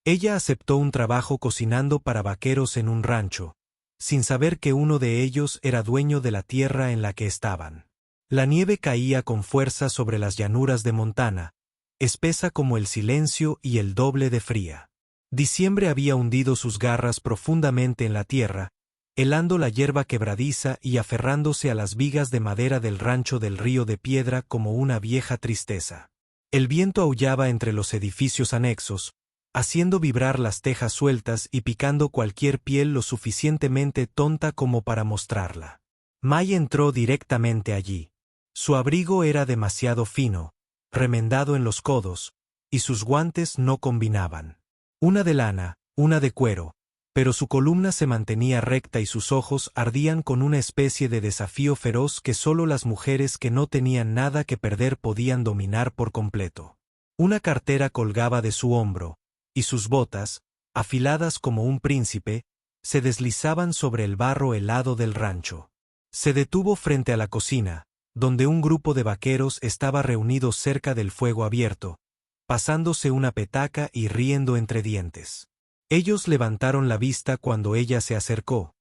Ella aceptó un trabajo cocinando para vaqueros en un rancho, sin saber que uno de ellos era dueño de la tierra en la que estaban. La nieve caía con fuerza sobre las llanuras de Montana, espesa como el silencio y el doble de fría. Diciembre había hundido sus garras profundamente en la tierra, helando la hierba quebradiza y aferrándose a las vigas de madera del rancho del Río de Piedra como una vieja tristeza. El viento aullaba entre los edificios anexos, haciendo vibrar las tejas sueltas y picando cualquier piel lo suficientemente tonta como para mostrarla. May entró directamente allí. Su abrigo era demasiado fino, remendado en los codos, y sus guantes no combinaban. Una de lana, una de cuero, pero su columna se mantenía recta y sus ojos ardían con una especie de desafío feroz que solo las mujeres que no tenían nada que perder podían dominar por completo. Una cartera colgaba de su hombro, y sus botas, afiladas como un príncipe, se deslizaban sobre el barro helado del rancho. Se detuvo frente a la cocina, donde un grupo de vaqueros estaba reunido cerca del fuego abierto, pasándose una petaca y riendo entre dientes. Ellos levantaron la vista cuando ella se acercó.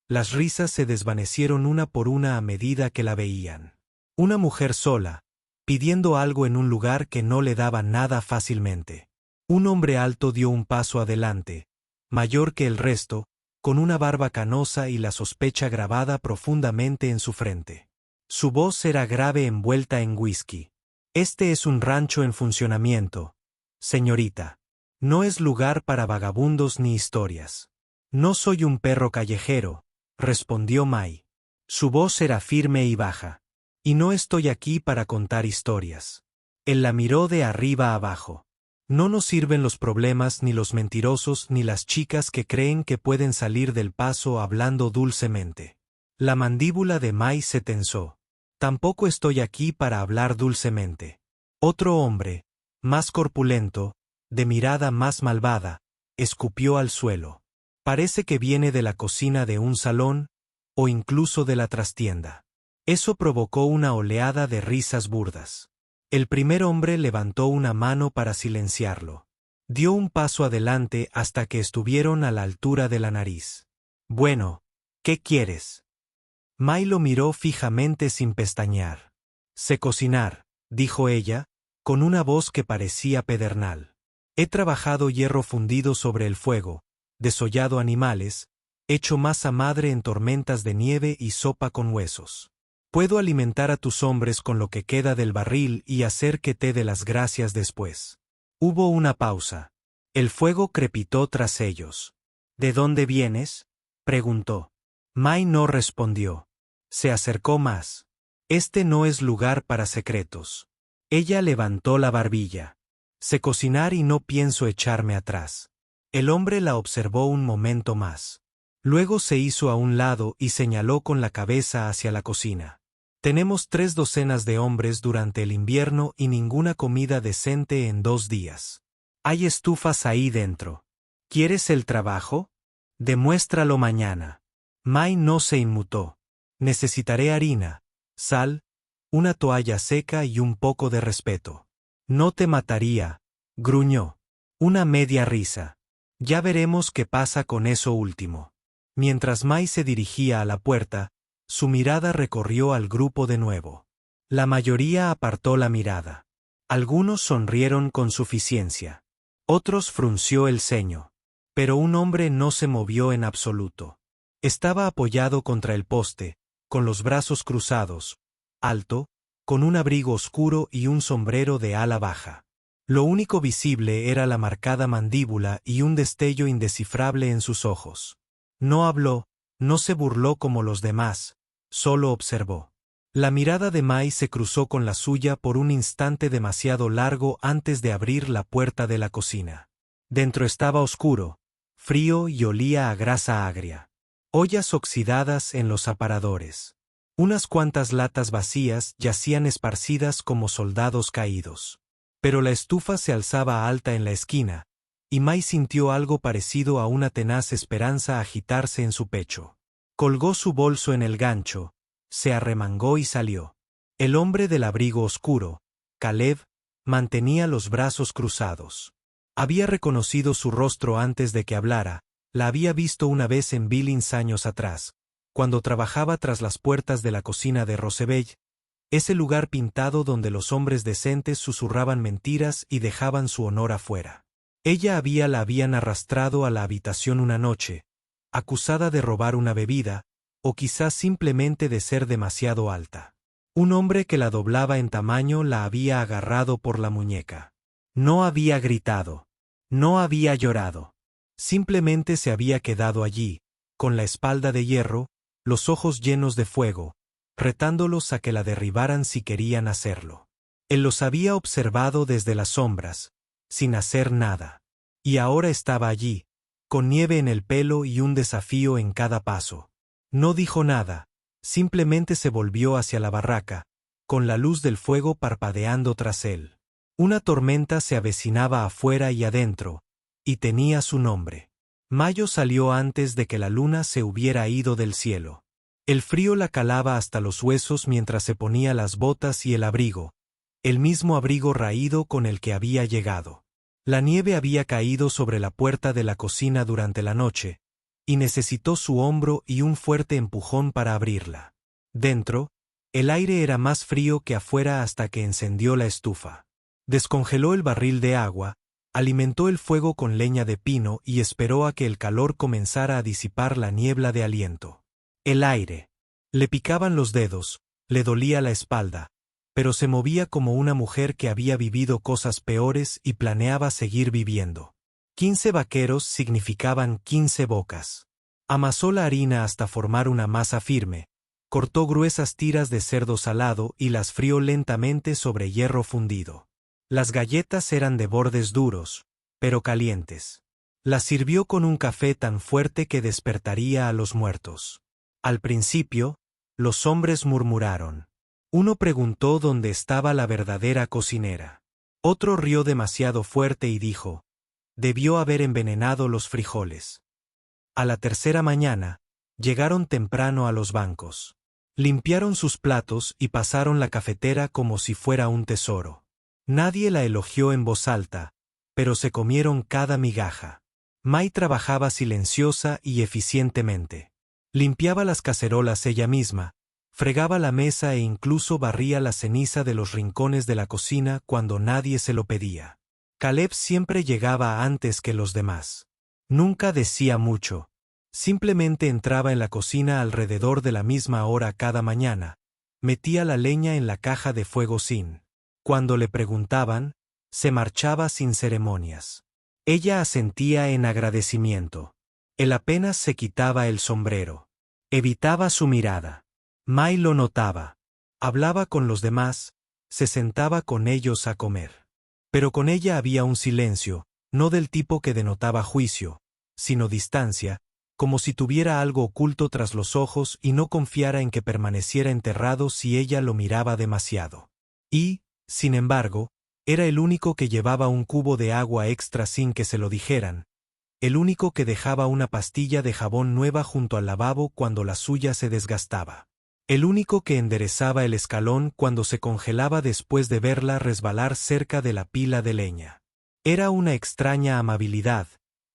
Las risas se desvanecieron una por una a medida que la veían. Una mujer sola, pidiendo algo en un lugar que no le daba nada fácilmente. Un hombre alto dio un paso adelante, mayor que el resto, con una barba canosa y la sospecha grabada profundamente en su frente. Su voz era grave envuelta en whisky. Este es un rancho en funcionamiento, señorita. No es lugar para vagabundos ni historias. No soy un perro callejero, respondió May. Su voz era firme y baja. Y no estoy aquí para contar historias. Él la miró de arriba abajo. No nos sirven los problemas ni los mentirosos ni las chicas que creen que pueden salir del paso hablando dulcemente. La mandíbula de May se tensó. Tampoco estoy aquí para hablar dulcemente. Otro hombre, más corpulento, de mirada más malvada, escupió al suelo. Parece que viene de la cocina de un salón, o incluso de la trastienda. Eso provocó una oleada de risas burdas. El primer hombre levantó una mano para silenciarlo. Dio un paso adelante hasta que estuvieron a la altura de la nariz. Bueno, ¿qué quieres? May lo miró fijamente sin pestañear. Sé cocinar, dijo ella, con una voz que parecía pedernal. He trabajado hierro fundido sobre el fuego, desollado animales, hecho masa madre en tormentas de nieve y sopa con huesos. Puedo alimentar a tus hombres con lo que queda del barril y hacer que te dé las gracias después. Hubo una pausa. El fuego crepitó tras ellos. ¿De dónde vienes?, preguntó. May no respondió. Se acercó más. Este no es lugar para secretos. Ella levantó la barbilla. Sé cocinar y no pienso echarme atrás. El hombre la observó un momento más. Luego se hizo a un lado y señaló con la cabeza hacia la cocina. Tenemos 3 docenas de hombres durante el invierno y ninguna comida decente en 2 días. Hay estufas ahí dentro. ¿Quieres el trabajo? Demuéstralo mañana. May no se inmutó. Necesitaré harina, sal, una toalla seca y un poco de respeto. No te mataría, gruñó. Una media risa. Ya veremos qué pasa con eso último. Mientras May se dirigía a la puerta, su mirada recorrió al grupo de nuevo. La mayoría apartó la mirada. Algunos sonrieron con suficiencia. Otros frunció el ceño. Pero un hombre no se movió en absoluto. Estaba apoyado contra el poste, con los brazos cruzados, alto, con un abrigo oscuro y un sombrero de ala baja. Lo único visible era la marcada mandíbula y un destello indescifrable en sus ojos. No habló, no se burló como los demás, solo observó. La mirada de May se cruzó con la suya por un instante demasiado largo antes de abrir la puerta de la cocina. Dentro estaba oscuro, frío y olía a grasa agria. Ollas oxidadas en los aparadores. Unas cuantas latas vacías yacían esparcidas como soldados caídos. Pero la estufa se alzaba alta en la esquina, y May sintió algo parecido a una tenaz esperanza agitarse en su pecho. Colgó su bolso en el gancho, se arremangó y salió. El hombre del abrigo oscuro, Caleb, mantenía los brazos cruzados. Había reconocido su rostro antes de que hablara, la había visto una vez en Billings años atrás, cuando trabajaba tras las puertas de la cocina de Rosebelle, ese lugar pintado donde los hombres decentes susurraban mentiras y dejaban su honor afuera. La habían arrastrado a la habitación una noche, acusada de robar una bebida, o quizás simplemente de ser demasiado alta. Un hombre que la doblaba en tamaño la había agarrado por la muñeca. No había gritado. No había llorado. Simplemente se había quedado allí, con la espalda de hierro, los ojos llenos de fuego, retándolos a que la derribaran si querían hacerlo. Él los había observado desde las sombras, sin hacer nada. Y ahora estaba allí, con nieve en el pelo y un desafío en cada paso. No dijo nada, simplemente se volvió hacia la barraca, con la luz del fuego parpadeando tras él. Una tormenta se avecinaba afuera y adentro, y tenía su nombre. Mayo salió antes de que la luna se hubiera ido del cielo. El frío la calaba hasta los huesos mientras se ponía las botas y el abrigo, el mismo abrigo raído con el que había llegado. La nieve había caído sobre la puerta de la cocina durante la noche, y necesitó su hombro y un fuerte empujón para abrirla. Dentro, el aire era más frío que afuera hasta que encendió la estufa. Descongeló el barril de agua, alimentó el fuego con leña de pino y esperó a que el calor comenzara a disipar la niebla de aliento. El aire. Le picaban los dedos, le dolía la espalda, pero se movía como una mujer que había vivido cosas peores y planeaba seguir viviendo. 15 vaqueros significaban 15 bocas. Amasó la harina hasta formar una masa firme, cortó gruesas tiras de cerdo salado y las frió lentamente sobre hierro fundido. Las galletas eran de bordes duros, pero calientes. Las sirvió con un café tan fuerte que despertaría a los muertos. Al principio, los hombres murmuraron. Uno preguntó dónde estaba la verdadera cocinera. Otro rió demasiado fuerte y dijo, debió haber envenenado los frijoles. A la tercera mañana, llegaron temprano a los bancos. Limpiaron sus platos y pasaron la cafetera como si fuera un tesoro. Nadie la elogió en voz alta, pero se comieron cada migaja. May trabajaba silenciosa y eficientemente. Limpiaba las cacerolas ella misma, fregaba la mesa e incluso barría la ceniza de los rincones de la cocina cuando nadie se lo pedía. Caleb siempre llegaba antes que los demás. Nunca decía mucho. Simplemente entraba en la cocina alrededor de la misma hora cada mañana, metía la leña en la caja de fuego sin. Cuando le preguntaban, se marchaba sin ceremonias. Ella asentía en agradecimiento. Él apenas se quitaba el sombrero. Evitaba su mirada. May lo notaba. Hablaba con los demás, se sentaba con ellos a comer. Pero con ella había un silencio, no del tipo que denotaba juicio, sino distancia, como si tuviera algo oculto tras los ojos y no confiara en que permaneciera enterrado si ella lo miraba demasiado. Y, sin embargo, era el único que llevaba un cubo de agua extra sin que se lo dijeran, el único que dejaba una pastilla de jabón nueva junto al lavabo cuando la suya se desgastaba. El único que enderezaba el escalón cuando se congelaba después de verla resbalar cerca de la pila de leña. Era una extraña amabilidad,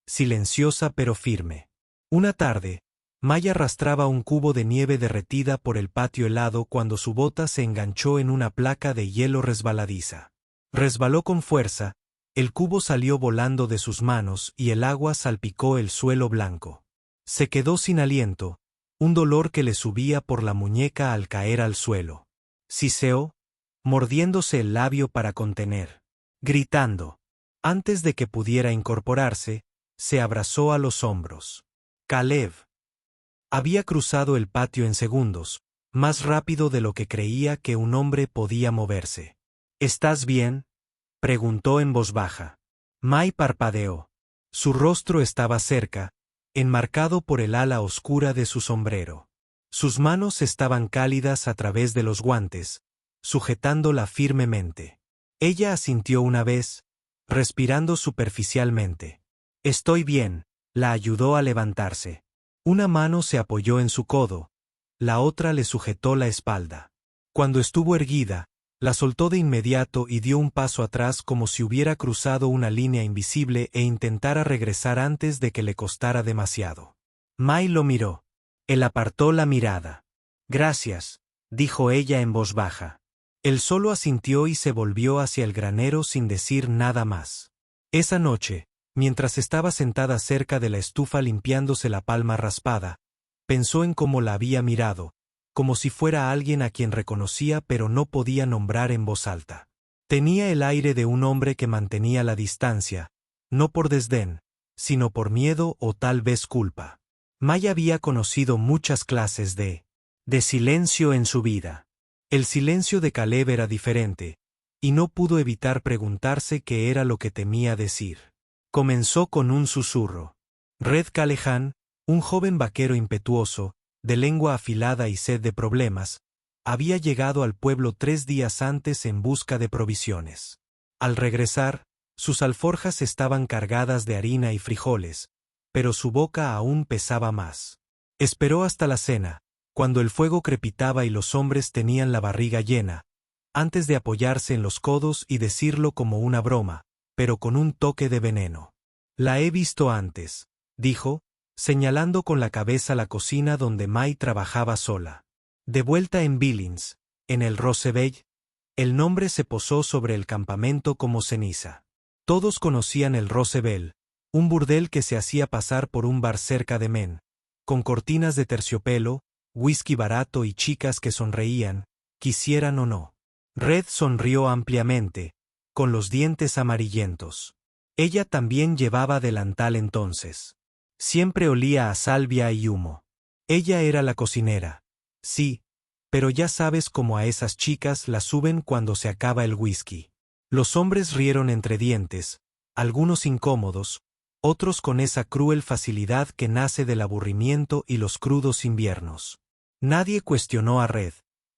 silenciosa pero firme. Una tarde, May arrastraba un cubo de nieve derretida por el patio helado cuando su bota se enganchó en una placa de hielo resbaladiza. Resbaló con fuerza, el cubo salió volando de sus manos y el agua salpicó el suelo blanco. Se quedó sin aliento, un dolor que le subía por la muñeca al caer al suelo. Siseó, mordiéndose el labio para contener. Gritando. Antes de que pudiera incorporarse, se abrazó a los hombros. Caleb. Había cruzado el patio en segundos, más rápido de lo que creía que un hombre podía moverse. ¿Estás bien?, preguntó en voz baja. May parpadeó. Su rostro estaba cerca, enmarcado por el ala oscura de su sombrero. Sus manos estaban cálidas a través de los guantes, sujetándola firmemente. Ella asintió una vez, respirando superficialmente. Estoy bien, la ayudó a levantarse. Una mano se apoyó en su codo, la otra le sujetó la espalda. Cuando estuvo erguida, La soltó de inmediato y dio un paso atrás como si hubiera cruzado una línea invisible e intentara regresar antes de que le costara demasiado. Mai lo miró. Él apartó la mirada. «Gracias», dijo ella en voz baja. Él solo asintió y se volvió hacia el granero sin decir nada más. Esa noche, mientras estaba sentada cerca de la estufa limpiándose la palma raspada, pensó en cómo la había mirado, como si fuera alguien a quien reconocía pero no podía nombrar en voz alta. Tenía el aire de un hombre que mantenía la distancia, no por desdén, sino por miedo o tal vez culpa. Mai había conocido muchas clases de silencio en su vida. El silencio de Caleb era diferente, y no pudo evitar preguntarse qué era lo que temía decir. Comenzó con un susurro. Red Callahan, un joven vaquero impetuoso, de lengua afilada y sed de problemas, había llegado al pueblo 3 días antes en busca de provisiones. Al regresar, sus alforjas estaban cargadas de harina y frijoles, pero su boca aún pesaba más. Esperó hasta la cena, cuando el fuego crepitaba y los hombres tenían la barriga llena, antes de apoyarse en los codos y decirlo como una broma, pero con un toque de veneno. «La he visto antes», dijo, señalando con la cabeza la cocina donde Mai trabajaba sola. De vuelta en Billings, en el Roosevelt, el nombre se posó sobre el campamento como ceniza. Todos conocían el Roosevelt, un burdel que se hacía pasar por un bar cerca de Men, con cortinas de terciopelo, whisky barato y chicas que sonreían, quisieran o no. Red sonrió ampliamente, con los dientes amarillentos. Ella también llevaba delantal entonces. Siempre olía a salvia y humo. Ella era la cocinera. Sí, pero ya sabes cómo a esas chicas las suben cuando se acaba el whisky. Los hombres rieron entre dientes, algunos incómodos, otros con esa cruel facilidad que nace del aburrimiento y los crudos inviernos. Nadie cuestionó a Red.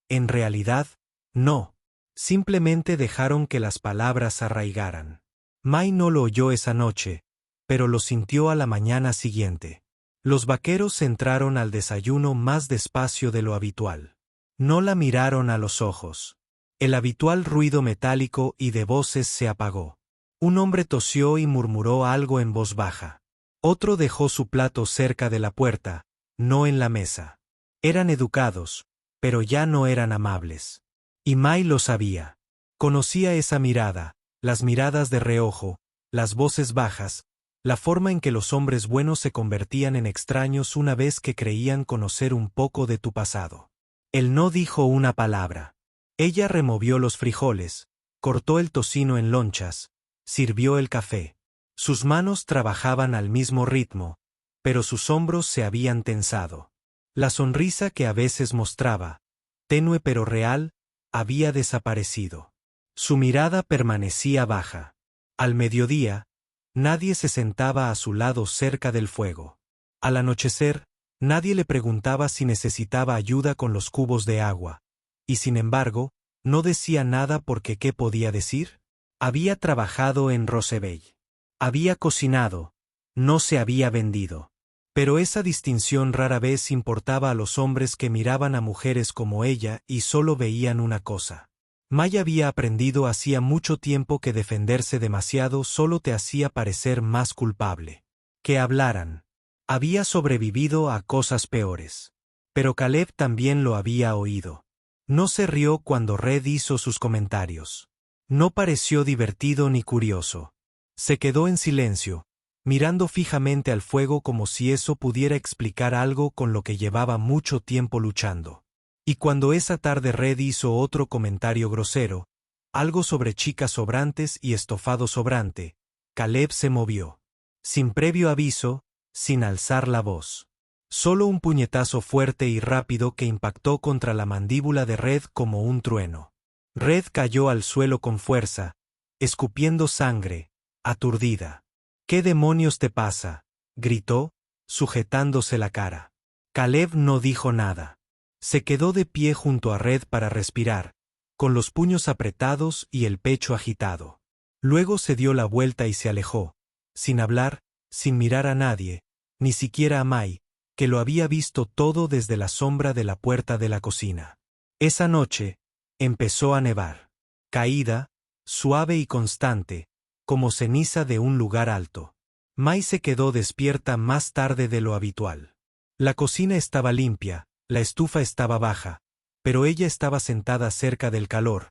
En realidad, no. Simplemente dejaron que las palabras arraigaran. Mai no lo oyó esa noche, pero lo sintió a la mañana siguiente. Los vaqueros entraron al desayuno más despacio de lo habitual. No la miraron a los ojos. El habitual ruido metálico y de voces se apagó. Un hombre tosió y murmuró algo en voz baja. Otro dejó su plato cerca de la puerta, no en la mesa. Eran educados, pero ya no eran amables. Y Mai lo sabía. Conocía esa mirada, las miradas de reojo, las voces bajas, la forma en que los hombres buenos se convertían en extraños una vez que creían conocer un poco de tu pasado. Él no dijo una palabra. Ella removió los frijoles, cortó el tocino en lonchas, sirvió el café. Sus manos trabajaban al mismo ritmo, pero sus hombros se habían tensado. La sonrisa que a veces mostraba, tenue pero real, había desaparecido. Su mirada permanecía baja. Al mediodía, nadie se sentaba a su lado cerca del fuego. Al anochecer, nadie le preguntaba si necesitaba ayuda con los cubos de agua, y sin embargo, no decía nada porque ¿qué podía decir? Había trabajado en Roosevelt. Había cocinado, no se había vendido. Pero esa distinción rara vez importaba a los hombres que miraban a mujeres como ella y solo veían una cosa. Mai había aprendido hacía mucho tiempo que defenderse demasiado solo te hacía parecer más culpable. Que hablaran. Había sobrevivido a cosas peores. Pero Caleb también lo había oído. No se rió cuando Red hizo sus comentarios. No pareció divertido ni curioso. Se quedó en silencio, mirando fijamente al fuego como si eso pudiera explicar algo con lo que llevaba mucho tiempo luchando. Y cuando esa tarde Red hizo otro comentario grosero, algo sobre chicas sobrantes y estofado sobrante, Caleb se movió. Sin previo aviso, sin alzar la voz. Solo un puñetazo fuerte y rápido que impactó contra la mandíbula de Red como un trueno. Red cayó al suelo con fuerza, escupiendo sangre, aturdida. «¿Qué demonios te pasa?», gritó, sujetándose la cara. Caleb no dijo nada. Se quedó de pie junto a Red para respirar, con los puños apretados y el pecho agitado. Luego se dio la vuelta y se alejó, sin hablar, sin mirar a nadie, ni siquiera a Mai, que lo había visto todo desde la sombra de la puerta de la cocina. Esa noche, empezó a nevar. caída, suave y constante, como ceniza de un lugar alto. Mai se quedó despierta más tarde de lo habitual. La cocina estaba limpia, la estufa estaba baja, pero ella estaba sentada cerca del calor,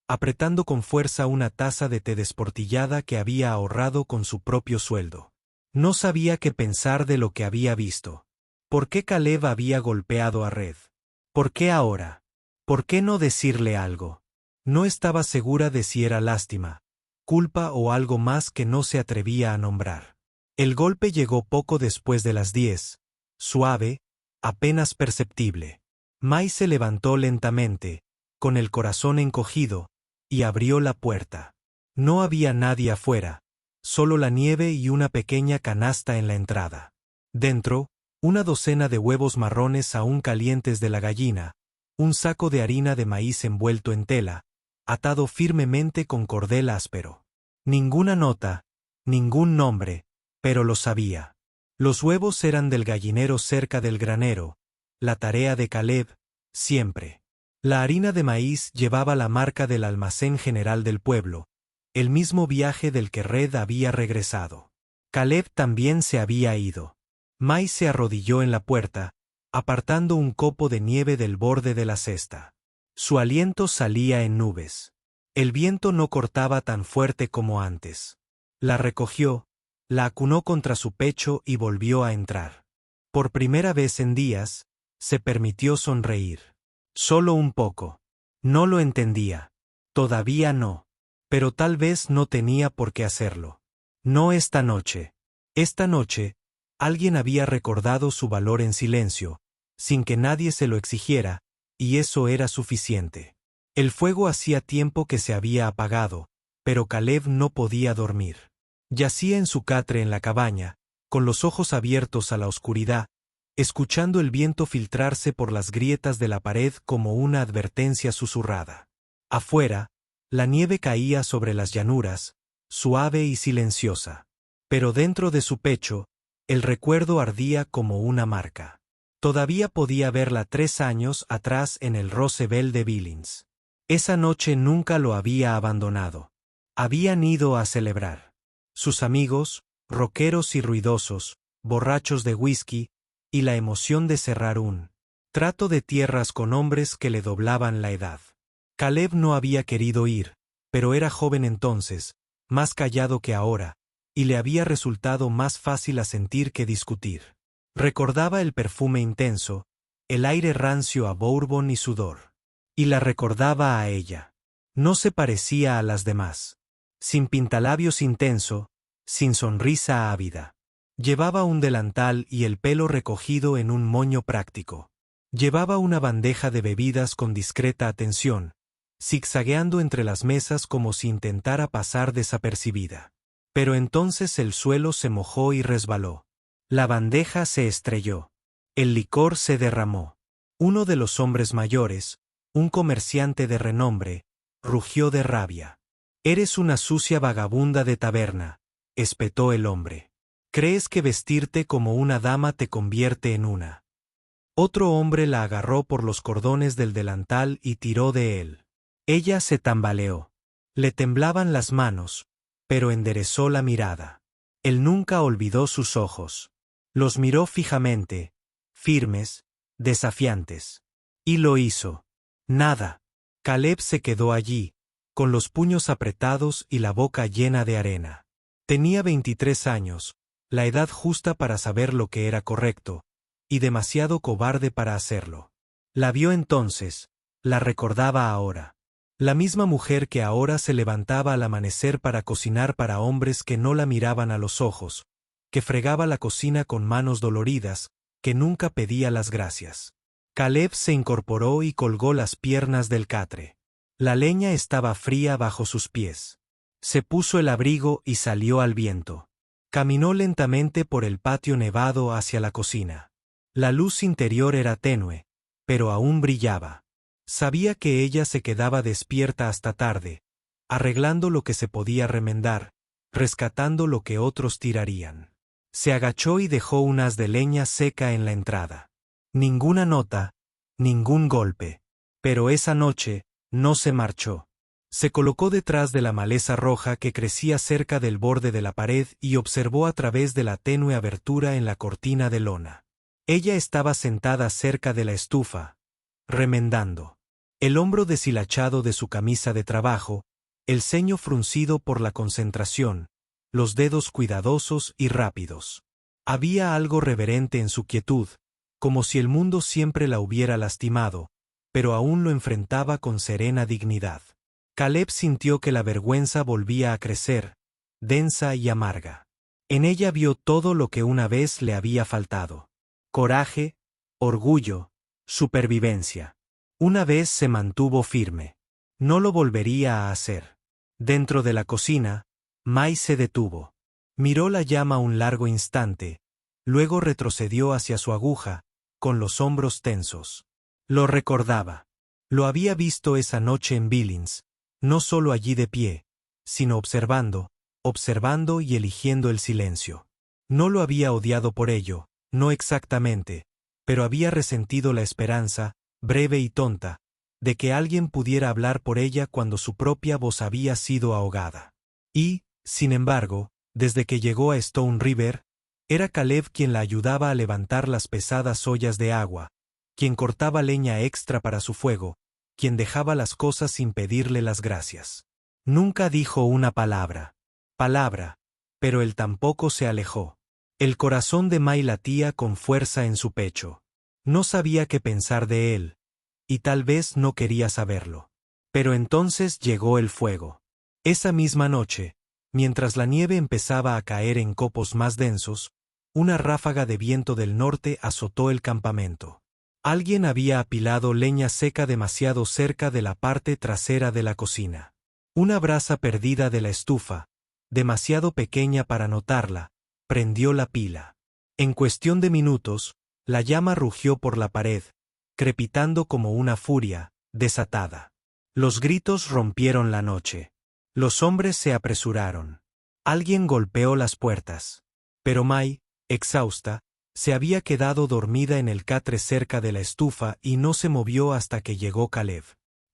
apretando con fuerza una taza de té desportillada que había ahorrado con su propio sueldo. No sabía qué pensar de lo que había visto. ¿Por qué Caleb había golpeado a Red? ¿Por qué ahora? ¿Por qué no decirle algo? No estaba segura de si era lástima, culpa o algo más que no se atrevía a nombrar. El golpe llegó poco después de las 10, suave, apenas perceptible. Mai se levantó lentamente, con el corazón encogido, y abrió la puerta. No había nadie afuera, solo la nieve y una pequeña canasta en la entrada. Dentro, una docena de huevos marrones aún calientes de la gallina, un saco de harina de maíz envuelto en tela, atado firmemente con cordel áspero. Ninguna nota, ningún nombre, pero lo sabía. Los huevos eran del gallinero cerca del granero, la tarea de Caleb, siempre. La harina de maíz llevaba la marca del almacén general del pueblo, el mismo viaje del que Red había regresado. Caleb también se había ido. Mai se arrodilló en la puerta, apartando un copo de nieve del borde de la cesta. Su aliento salía en nubes. El viento no cortaba tan fuerte como antes. La recogió, la acunó contra su pecho y volvió a entrar. Por primera vez en días, se permitió sonreír. Solo un poco. No lo entendía. Todavía no. Pero tal vez no tenía por qué hacerlo. No esta noche. Esta noche, alguien había recordado su valor en silencio, sin que nadie se lo exigiera, y eso era suficiente. El fuego hacía tiempo que se había apagado, pero Caleb no podía dormir. Yacía en su catre en la cabaña, con los ojos abiertos a la oscuridad, escuchando el viento filtrarse por las grietas de la pared como una advertencia susurrada. Afuera, la nieve caía sobre las llanuras, suave y silenciosa. Pero dentro de su pecho, el recuerdo ardía como una marca. Todavía podía verla 3 años atrás en el Roosevelt de Billings. Esa noche nunca lo había abandonado. Habían ido a celebrar. Sus amigos, rockeros y ruidosos, borrachos de whisky, y la emoción de cerrar un trato de tierras con hombres que le doblaban la edad. Caleb no había querido ir, pero era joven entonces, más callado que ahora, y le había resultado más fácil asentir que discutir. Recordaba el perfume intenso, el aire rancio a bourbon y sudor. Y la recordaba a ella. No se parecía a las demás. Sin pintalabios intenso, sin sonrisa ávida. Llevaba un delantal y el pelo recogido en un moño práctico. Llevaba una bandeja de bebidas con discreta atención, zigzagueando entre las mesas como si intentara pasar desapercibida. Pero entonces el suelo se mojó y resbaló. La bandeja se estrelló. El licor se derramó. Uno de los hombres mayores, un comerciante de renombre, rugió de rabia. «Eres una sucia vagabunda de taberna», espetó el hombre. «¿Crees que vestirte como una dama te convierte en una?». Otro hombre la agarró por los cordones del delantal y tiró de él. Ella se tambaleó. Le temblaban las manos, pero enderezó la mirada. Él nunca olvidó sus ojos. Los miró fijamente, firmes, desafiantes. Y lo hizo. Nada. Caleb se quedó allí, con los puños apretados y la boca llena de arena. Tenía 23 años, la edad justa para saber lo que era correcto, y demasiado cobarde para hacerlo. La vio entonces, la recordaba ahora. La misma mujer que ahora se levantaba al amanecer para cocinar para hombres que no la miraban a los ojos, que fregaba la cocina con manos doloridas, que nunca pedía las gracias. Caleb se incorporó y colgó las piernas del catre. La leña estaba fría bajo sus pies. Se puso el abrigo y salió al viento. Caminó lentamente por el patio nevado hacia la cocina. La luz interior era tenue, pero aún brillaba. Sabía que ella se quedaba despierta hasta tarde, arreglando lo que se podía remendar, rescatando lo que otros tirarían. Se agachó y dejó un haz de leña seca en la entrada. Ninguna nota, ningún golpe. Pero esa noche, no se marchó. Se colocó detrás de la maleza roja que crecía cerca del borde de la pared y observó a través de la tenue abertura en la cortina de lona. Ella estaba sentada cerca de la estufa, remendando el hombro deshilachado de su camisa de trabajo, el ceño fruncido por la concentración, los dedos cuidadosos y rápidos. Había algo reverente en su quietud, como si el mundo siempre la hubiera lastimado, pero aún lo enfrentaba con serena dignidad. Caleb sintió que la vergüenza volvía a crecer, densa y amarga. En ella vio todo lo que una vez le había faltado: coraje, orgullo, supervivencia. Una vez se mantuvo firme. No lo volvería a hacer. Dentro de la cocina, Mai se detuvo. Miró la llama un largo instante, luego retrocedió hacia su aguja, con los hombros tensos. Lo recordaba. Lo había visto esa noche en Billings, no solo allí de pie, sino observando y eligiendo el silencio. No lo había odiado por ello, no exactamente, pero había resentido la esperanza, breve y tonta, de que alguien pudiera hablar por ella cuando su propia voz había sido ahogada. Y, sin embargo, desde que llegó a Stone River, era Caleb quien la ayudaba a levantar las pesadas ollas de agua, quien cortaba leña extra para su fuego, quien dejaba las cosas sin pedirle las gracias. Nunca dijo una palabra, pero él tampoco se alejó. El corazón de Mai latía con fuerza en su pecho. No sabía qué pensar de él, y tal vez no quería saberlo. Pero entonces llegó el fuego. Esa misma noche, mientras la nieve empezaba a caer en copos más densos, una ráfaga de viento del norte azotó el campamento. Alguien había apilado leña seca demasiado cerca de la parte trasera de la cocina. Una brasa perdida de la estufa, demasiado pequeña para notarla, prendió la pila. En cuestión de minutos, la llama rugió por la pared, crepitando como una furia, desatada. Los gritos rompieron la noche. Los hombres se apresuraron. Alguien golpeó las puertas. Pero Mai, exhausta, se había quedado dormida en el catre cerca de la estufa y no se movió hasta que llegó Caleb.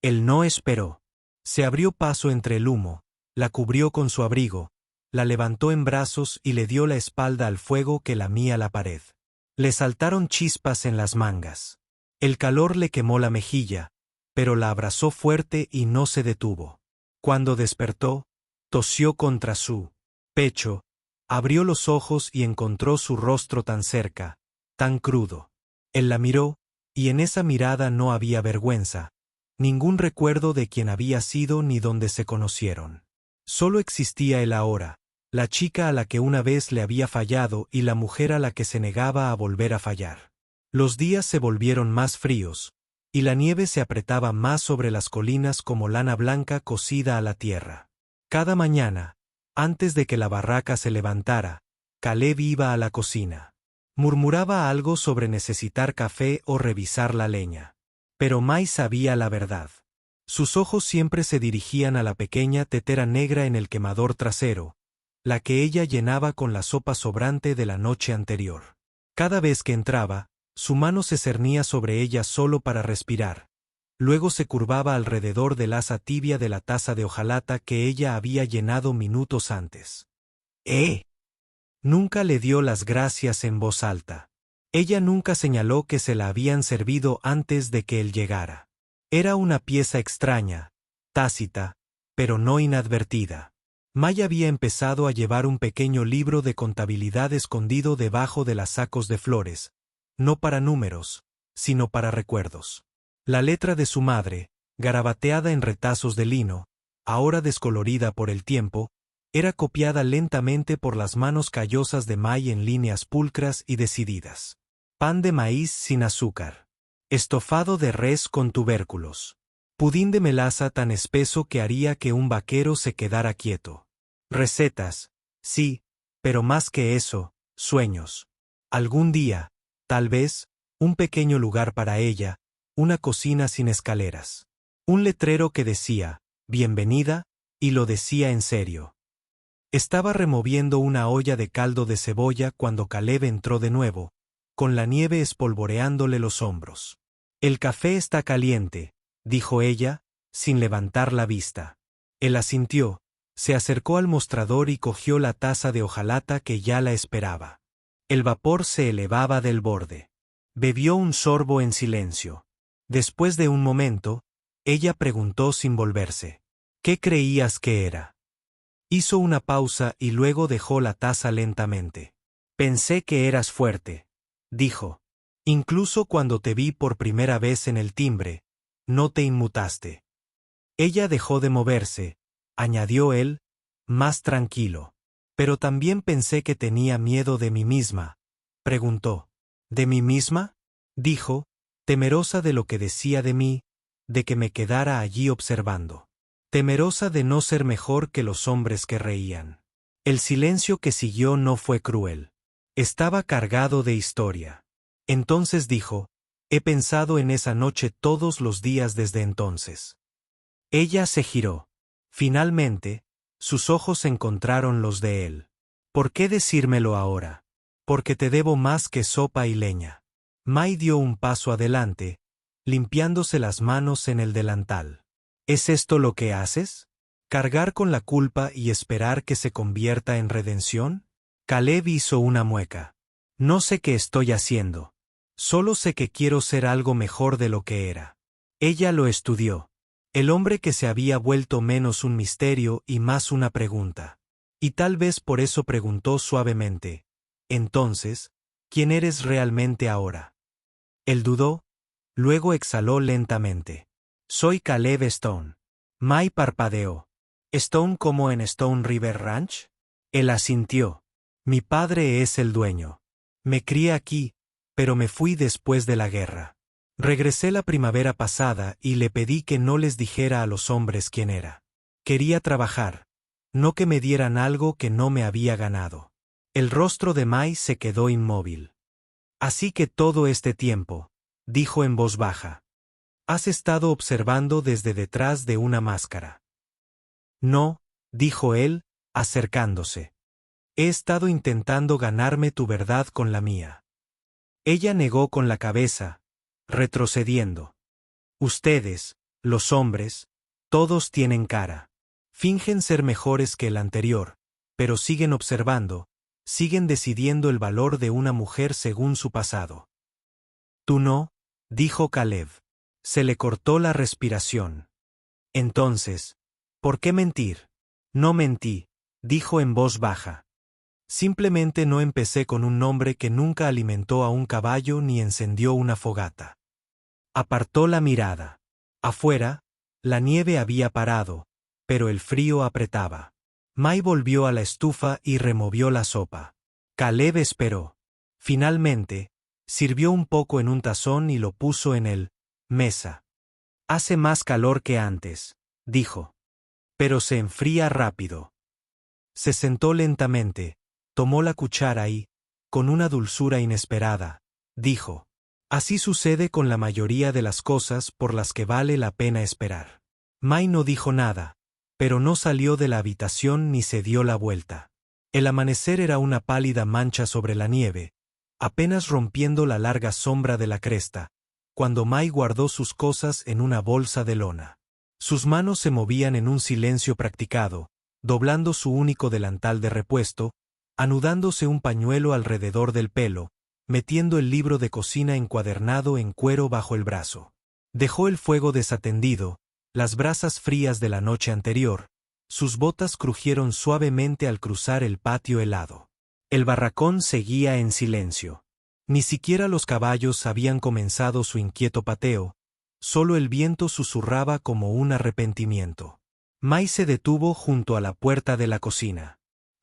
Él no esperó. Se abrió paso entre el humo, la cubrió con su abrigo, la levantó en brazos y le dio la espalda al fuego que lamía la pared. Le saltaron chispas en las mangas. El calor le quemó la mejilla, pero la abrazó fuerte y no se detuvo. Cuando despertó, tosió contra su pecho, abrió los ojos y encontró su rostro tan cerca, tan crudo. Él la miró, y en esa mirada no había vergüenza, ningún recuerdo de quién había sido ni dónde se conocieron. Solo existía él ahora, la chica a la que una vez le había fallado y la mujer a la que se negaba a volver a fallar. Los días se volvieron más fríos, y la nieve se apretaba más sobre las colinas como lana blanca cosida a la tierra. Cada mañana, antes de que la barraca se levantara, Caleb iba a la cocina. Murmuraba algo sobre necesitar café o revisar la leña. Pero Mai sabía la verdad. Sus ojos siempre se dirigían a la pequeña tetera negra en el quemador trasero, la que ella llenaba con la sopa sobrante de la noche anterior. Cada vez que entraba, su mano se cernía sobre ella solo para respirar. Luego se curvaba alrededor del asa tibia de la taza de hojalata que ella había llenado minutos antes. Nunca le dio las gracias en voz alta. Ella nunca señaló que se la habían servido antes de que él llegara. Era una pieza extraña, tácita, pero no inadvertida. Mai había empezado a llevar un pequeño libro de contabilidad escondido debajo de las sacos de flores, no para números, sino para recuerdos. La letra de su madre, garabateada en retazos de lino, ahora descolorida por el tiempo, era copiada lentamente por las manos callosas de Mai en líneas pulcras y decididas. Pan de maíz sin azúcar. Estofado de res con tubérculos. Pudín de melaza tan espeso que haría que un vaquero se quedara quieto. Recetas, sí, pero más que eso, sueños. Algún día, tal vez, un pequeño lugar para ella, una cocina sin escaleras. Un letrero que decía, bienvenida, y lo decía en serio. Estaba removiendo una olla de caldo de cebolla cuando Caleb entró de nuevo, con la nieve espolvoreándole los hombros. El café está caliente, dijo ella, sin levantar la vista. Él asintió, se acercó al mostrador y cogió la taza de hojalata que ya la esperaba. El vapor se elevaba del borde. Bebió un sorbo en silencio. Después de un momento, ella preguntó sin volverse. ¿Qué creías que era? Hizo una pausa y luego dejó la taza lentamente. Pensé que eras fuerte, dijo. Incluso cuando te vi por primera vez en el timbre, no te inmutaste. Ella dejó de moverse, añadió él, más tranquilo. Pero también pensé que tenía miedo de mí misma. Preguntó. ¿De mí misma? Dijo, temerosa de lo que decía de mí, de que me quedara allí observando. Temerosa de no ser mejor que los hombres que reían. El silencio que siguió no fue cruel. Estaba cargado de historia. Entonces dijo, he pensado en esa noche todos los días desde entonces. Ella se giró. Finalmente, sus ojos encontraron los de él. ¿Por qué decírmelo ahora? Porque te debo más que sopa y leña. Mai dio un paso adelante, limpiándose las manos en el delantal. ¿Es esto lo que haces? ¿Cargar con la culpa y esperar que se convierta en redención? Caleb hizo una mueca. No sé qué estoy haciendo. Solo sé que quiero ser algo mejor de lo que era. Ella lo estudió. El hombre que se había vuelto menos un misterio y más una pregunta. Y tal vez por eso preguntó suavemente. Entonces, ¿quién eres realmente ahora? Él dudó, luego exhaló lentamente. Soy Caleb Stone. Mai parpadeó. ¿Stone como en Stone River Ranch? Él asintió. Mi padre es el dueño. Me crié aquí, pero me fui después de la guerra. Regresé la primavera pasada y le pedí que no les dijera a los hombres quién era. Quería trabajar, no que me dieran algo que no me había ganado. El rostro de Mai se quedó inmóvil. Así que todo este tiempo, dijo en voz baja, has estado observando desde detrás de una máscara. No, dijo él, acercándose. He estado intentando ganarme tu verdad con la mía. Ella negó con la cabeza, retrocediendo. Ustedes, los hombres, todos tienen cara. Fingen ser mejores que el anterior, pero siguen observando, siguen decidiendo el valor de una mujer según su pasado. Tú no, dijo Caleb. Se le cortó la respiración. Entonces, ¿por qué mentir? No mentí, dijo en voz baja. Simplemente no empecé con un hombre que nunca alimentó a un caballo ni encendió una fogata. Apartó la mirada. Afuera, la nieve había parado, pero el frío apretaba. Mai volvió a la estufa y removió la sopa. Caleb esperó. Finalmente, sirvió un poco en un tazón y lo puso en el mesa. Hace más calor que antes, dijo. Pero se enfría rápido. Se sentó lentamente, tomó la cuchara y, con una dulzura inesperada, dijo. Así sucede con la mayoría de las cosas por las que vale la pena esperar. Mai no dijo nada, pero no salió de la habitación ni se dio la vuelta. El amanecer era una pálida mancha sobre la nieve, apenas rompiendo la larga sombra de la cresta, cuando Mai guardó sus cosas en una bolsa de lona. Sus manos se movían en un silencio practicado, doblando su único delantal de repuesto, anudándose un pañuelo alrededor del pelo, metiendo el libro de cocina encuadernado en cuero bajo el brazo. Dejó el fuego desatendido, las brasas frías de la noche anterior, sus botas crujieron suavemente al cruzar el patio helado. El barracón seguía en silencio. Ni siquiera los caballos habían comenzado su inquieto pateo, solo el viento susurraba como un arrepentimiento. Mai se detuvo junto a la puerta de la cocina.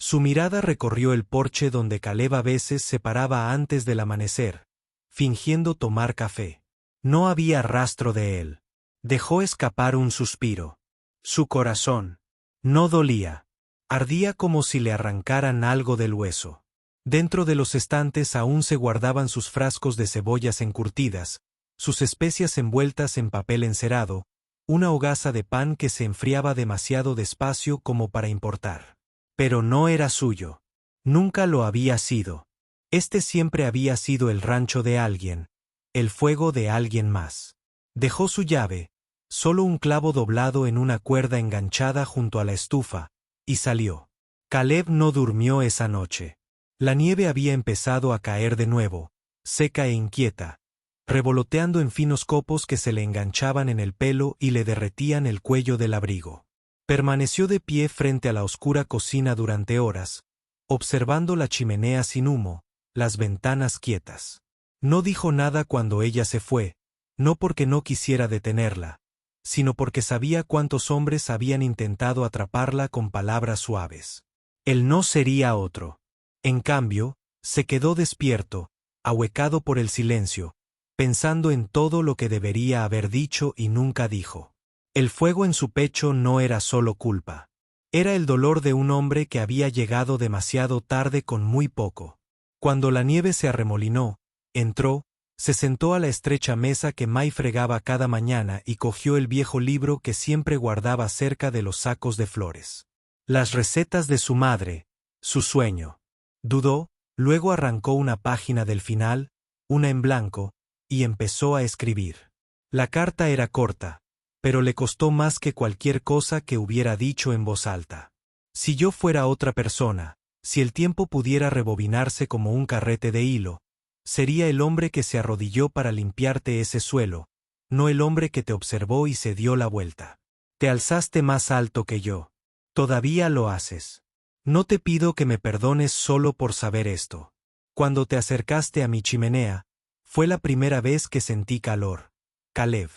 Su mirada recorrió el porche donde Caleb a veces se paraba antes del amanecer, fingiendo tomar café. No había rastro de él. Dejó escapar un suspiro. Su corazón no dolía. Ardía como si le arrancaran algo del hueso. Dentro de los estantes aún se guardaban sus frascos de cebollas encurtidas, sus especias envueltas en papel encerado, una hogaza de pan que se enfriaba demasiado despacio como para importar. Pero no era suyo. Nunca lo había sido. Este siempre había sido el rancho de alguien, el fuego de alguien más. Dejó su llave, solo un clavo doblado en una cuerda enganchada junto a la estufa, y salió. Caleb no durmió esa noche. La nieve había empezado a caer de nuevo, seca e inquieta, revoloteando en finos copos que se le enganchaban en el pelo y le derretían el cuello del abrigo. Permaneció de pie frente a la oscura cocina durante horas, observando la chimenea sin humo, las ventanas quietas. No dijo nada cuando ella se fue, no porque no quisiera detenerla, sino porque sabía cuántos hombres habían intentado atraparla con palabras suaves. Él no sería otro. En cambio, se quedó despierto, ahuecado por el silencio, pensando en todo lo que debería haber dicho y nunca dijo. El fuego en su pecho no era solo culpa. Era el dolor de un hombre que había llegado demasiado tarde con muy poco. Cuando la nieve se arremolinó, entró, se sentó a la estrecha mesa que Mai fregaba cada mañana y cogió el viejo libro que siempre guardaba cerca de los sacos de flores. Las recetas de su madre, su sueño. Dudó, luego arrancó una página del final, una en blanco, y empezó a escribir. La carta era corta, pero le costó más que cualquier cosa que hubiera dicho en voz alta. Si yo fuera otra persona, si el tiempo pudiera rebobinarse como un carrete de hilo, sería el hombre que se arrodilló para limpiarte ese suelo, no el hombre que te observó y se dio la vuelta. Te alzaste más alto que yo. Todavía lo haces. No te pido que me perdones solo por saber esto. Cuando te acercaste a mi chimenea, fue la primera vez que sentí calor. Caleb.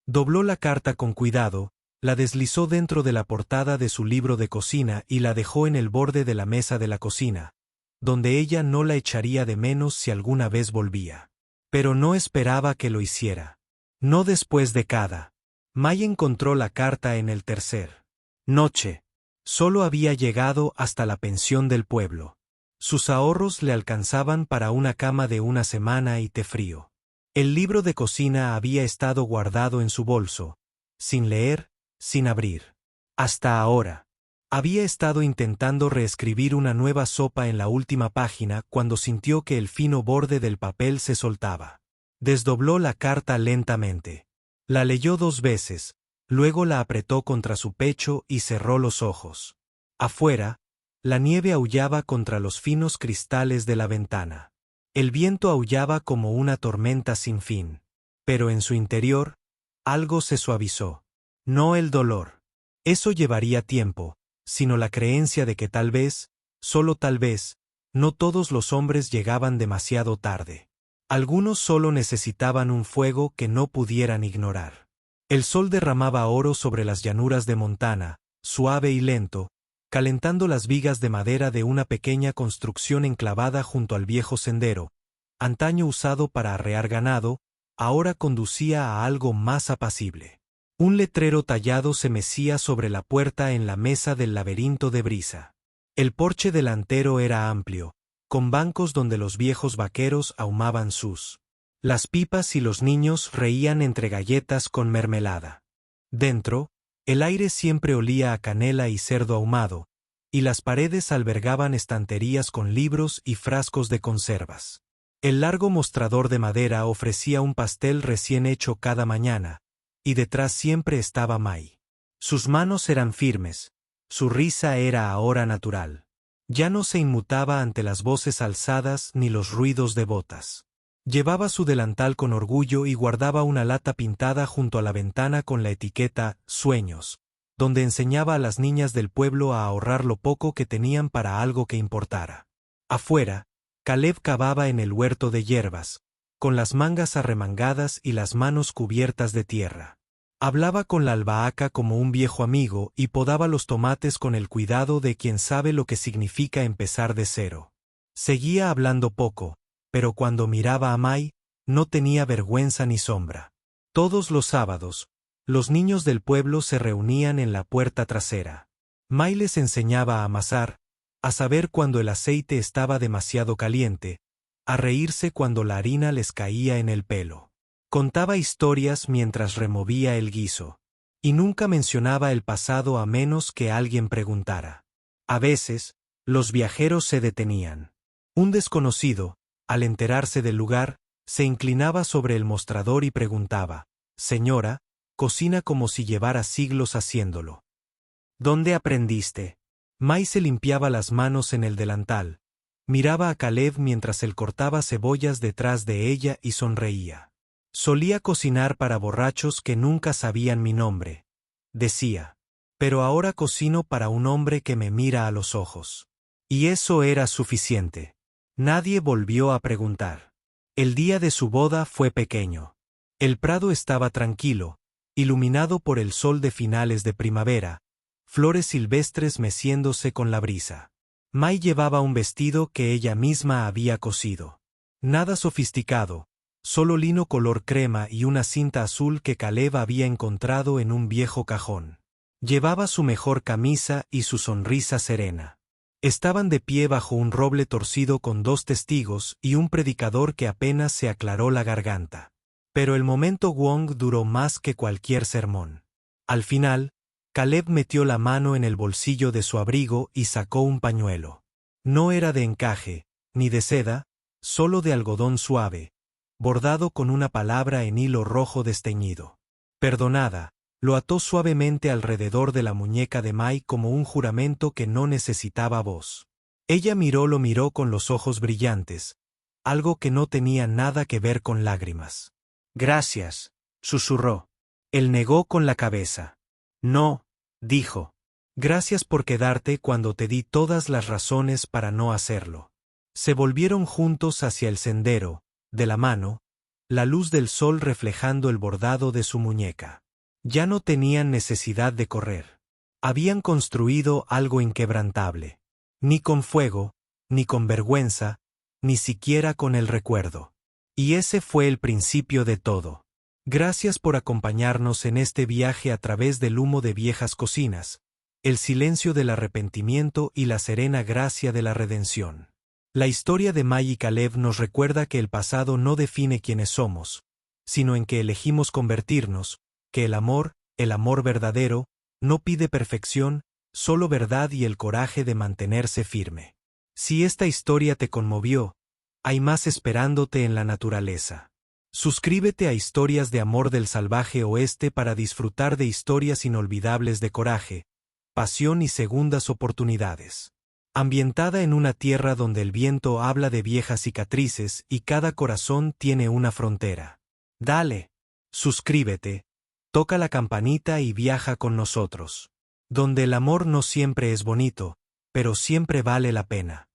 Dobló la carta con cuidado, la deslizó dentro de la portada de su libro de cocina y la dejó en el borde de la mesa de la cocina, donde ella no la echaría de menos si alguna vez volvía. Pero no esperaba que lo hiciera. No después de cada. Mai encontró la carta en el tercer noche. Solo había llegado hasta la pensión del pueblo. Sus ahorros le alcanzaban para una cama de una semana y té frío. El libro de cocina había estado guardado en su bolso, sin leer, sin abrir. Hasta ahora. Había estado intentando reescribir una nueva sopa en la última página cuando sintió que el fino borde del papel se soltaba. Desdobló la carta lentamente. La leyó 2 veces, luego la apretó contra su pecho y cerró los ojos. Afuera, la nieve aullaba contra los finos cristales de la ventana. El viento aullaba como una tormenta sin fin. Pero en su interior, algo se suavizó. No el dolor. Eso llevaría tiempo, sino la creencia de que tal vez, solo tal vez, no todos los hombres llegaban demasiado tarde. Algunos solo necesitaban un fuego que no pudieran ignorar. El sol derramaba oro sobre las llanuras de Montana, suave y lento, calentando las vigas de madera de una pequeña construcción enclavada junto al viejo sendero, antaño usado para arrear ganado, ahora conducía a algo más apacible. Un letrero tallado se mecía sobre la puerta en la mesa del laberinto de brisa. El porche delantero era amplio, con bancos donde los viejos vaqueros ahumaban sus. Las pipas y los niños reían entre galletas con mermelada. Dentro, el aire siempre olía a canela y cerdo ahumado, y las paredes albergaban estanterías con libros y frascos de conservas. El largo mostrador de madera ofrecía un pastel recién hecho cada mañana, y detrás siempre estaba Mai. Sus manos eran firmes, su risa era ahora natural. Ya no se inmutaba ante las voces alzadas ni los ruidos de botas. Llevaba su delantal con orgullo y guardaba una lata pintada junto a la ventana con la etiqueta «Sueños», donde enseñaba a las niñas del pueblo a ahorrar lo poco que tenían para algo que importara. Afuera, Caleb cavaba en el huerto de hierbas, con las mangas arremangadas y las manos cubiertas de tierra. Hablaba con la albahaca como un viejo amigo y podaba los tomates con el cuidado de quien sabe lo que significa empezar de cero. Seguía hablando poco, pero cuando miraba a Mai, no tenía vergüenza ni sombra. Todos los sábados, los niños del pueblo se reunían en la puerta trasera. Mai les enseñaba a amasar, a saber cuando el aceite estaba demasiado caliente, a reírse cuando la harina les caía en el pelo. Contaba historias mientras removía el guiso, y nunca mencionaba el pasado a menos que alguien preguntara. A veces, los viajeros se detenían. Un desconocido, al enterarse del lugar, se inclinaba sobre el mostrador y preguntaba: «Señora, cocina como si llevara siglos haciéndolo. ¿Dónde aprendiste? Mai se limpiaba las manos en el delantal. Miraba a Caleb mientras él cortaba cebollas detrás de ella y sonreía. Solía cocinar para borrachos que nunca sabían mi nombre, decía. Pero ahora cocino para un hombre que me mira a los ojos. Y eso era suficiente. Nadie volvió a preguntar. El día de su boda fue pequeño. El prado estaba tranquilo, iluminado por el sol de finales de primavera, flores silvestres meciéndose con la brisa. Mai llevaba un vestido que ella misma había cosido. Nada sofisticado, solo lino color crema y una cinta azul que Caleb había encontrado en un viejo cajón. Llevaba su mejor camisa y su sonrisa serena. Estaban de pie bajo un roble torcido con 2 testigos y un predicador que apenas se aclaró la garganta. Pero el momento Wong duró más que cualquier sermón. Al final, Caleb metió la mano en el bolsillo de su abrigo y sacó un pañuelo. No era de encaje, ni de seda, solo de algodón suave, bordado con una palabra en hilo rojo desteñido. Perdonada, lo ató suavemente alrededor de la muñeca de Mai como un juramento que no necesitaba voz. Ella lo miró con los ojos brillantes, algo que no tenía nada que ver con lágrimas. Gracias, susurró. Él negó con la cabeza. No, dijo. Gracias por quedarte cuando te di todas las razones para no hacerlo. Se volvieron juntos hacia el sendero, de la mano, la luz del sol reflejando el bordado de su muñeca. Ya no tenían necesidad de correr. Habían construido algo inquebrantable. Ni con fuego, ni con vergüenza, ni siquiera con el recuerdo. Y ese fue el principio de todo. Gracias por acompañarnos en este viaje a través del humo de viejas cocinas, el silencio del arrepentimiento y la serena gracia de la redención. La historia de Mai y Caleb nos recuerda que el pasado no define quiénes somos, sino en que elegimos convertirnos, que el amor verdadero, no pide perfección, solo verdad y el coraje de mantenerse firme. Si esta historia te conmovió, hay más esperándote en la naturaleza. Suscríbete a Historias de Amor del Salvaje Oeste para disfrutar de historias inolvidables de coraje, pasión y segundas oportunidades. Ambientada en una tierra donde el viento habla de viejas cicatrices y cada corazón tiene una frontera. Dale, suscríbete, toca la campanita y viaja con nosotros. Donde el amor no siempre es bonito, pero siempre vale la pena.